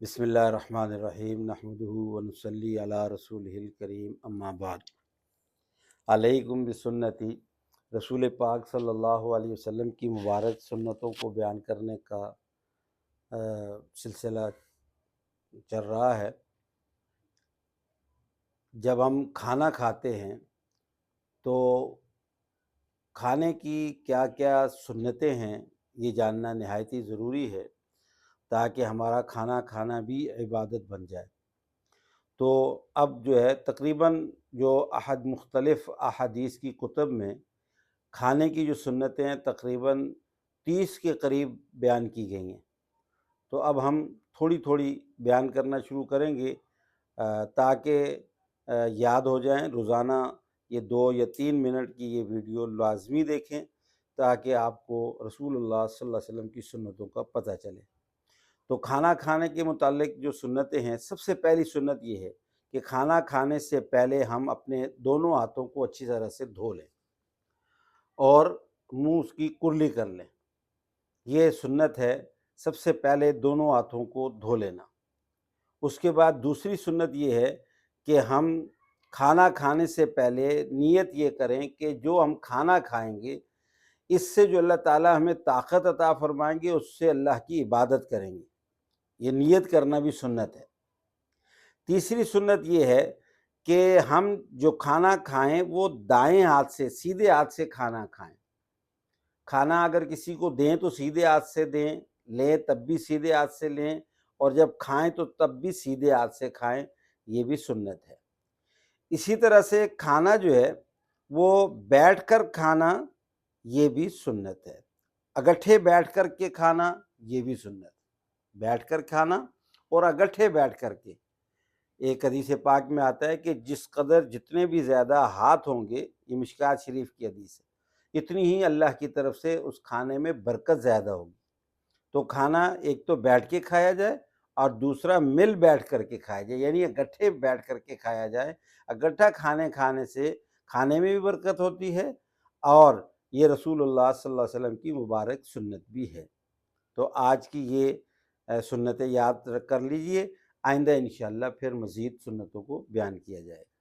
بسم اللہ الرحمن الرحیم نحمدہ ونصلی علی رسولہ الکریم اما بعد علیکم بسنتی رسول پاک صلی اللہ علیہ وسلم کی مبارک سنتوں کو بیان کرنے کا سلسلہ چل رہا ہے۔ جب ہم کھانا کھاتے ہیں تو کھانے کی کیا کیا سنتیں ہیں یہ جاننا نہایت ہی ضروری ہے تاکہ ہمارا کھانا کھانا بھی عبادت بن جائے۔ تو اب جو ہے تقریباً جو مختلف احادیث کی کتب میں کھانے کی جو سنتیں ہیں تقریباً 30 کے قریب بیان کی گئی ہیں۔ تو اب ہم تھوڑی تھوڑی بیان کرنا شروع کریں گے تاکہ یاد ہو جائیں۔ روزانہ یہ 2 یا 3 منٹ کی یہ ویڈیو لازمی دیکھیں تاکہ آپ کو رسول اللہ صلی اللہ علیہ وسلم کی سنتوں کا پتہ چلے۔ تو کھانا کھانے کے متعلق جو سنتیں ہیں، سب سے پہلی سنت یہ ہے کہ کھانا کھانے سے پہلے ہم اپنے دونوں ہاتھوں کو اچھی طرح سے دھو لیں اور منہ اس کی کرلی کر لیں۔ یہ سنت ہے، سب سے پہلے دونوں ہاتھوں کو دھو لینا۔ اس کے بعد دوسری سنت یہ ہے کہ ہم کھانا کھانے سے پہلے نیت یہ کریں کہ جو ہم کھانا کھائیں گے اس سے جو اللہ تعالیٰ ہمیں طاقت عطا فرمائیں گے اس سے اللہ کی عبادت کریں گے۔ یہ نیت کرنا بھی سنت ہے۔ تیسری سنت یہ ہے کہ ہم جو کھانا کھائیں وہ دائیں ہاتھ سے، سیدھے ہاتھ سے کھانا کھائیں۔ کھانا اگر کسی کو دیں تو سیدھے ہاتھ سے دیں، لیں تب بھی سیدھے ہاتھ سے لیں، اور جب کھائیں تو تب بھی سیدھے ہاتھ سے کھائیں، یہ بھی سنت ہے۔ اسی طرح سے کھانا جو ہے وہ بیٹھ کر کھانا، یہ بھی سنت ہے۔ اگٹھے بیٹھ کر کے کھانا، یہ بھی سنت ہے۔ بیٹھ کر کھانا اور اگٹھے بیٹھ کر کے۔ ایک حدیث پاک میں آتا ہے کہ جس قدر جتنے بھی زیادہ ہاتھ ہوں گے، یہ مشکوٰۃ شریف کی حدیث ہے، اتنی ہی اللہ کی طرف سے اس کھانے میں برکت زیادہ ہوگی۔ تو کھانا ایک تو بیٹھ کے کھایا جائے اور دوسرا مل بیٹھ کر کے کھایا جائے، یعنی اگٹھے بیٹھ کر کے کھایا جائے۔ اگٹھا کھانے سے کھانے میں بھی برکت ہوتی ہے اور یہ رسول اللہ صلی اللہ علیہ وسلم کی مبارک سنت بھی ہے۔ تو آج کی یہ سنتیں یاد کر لیجئے، آئندہ انشاءاللہ پھر مزید سنتوں کو بیان کیا جائے گا۔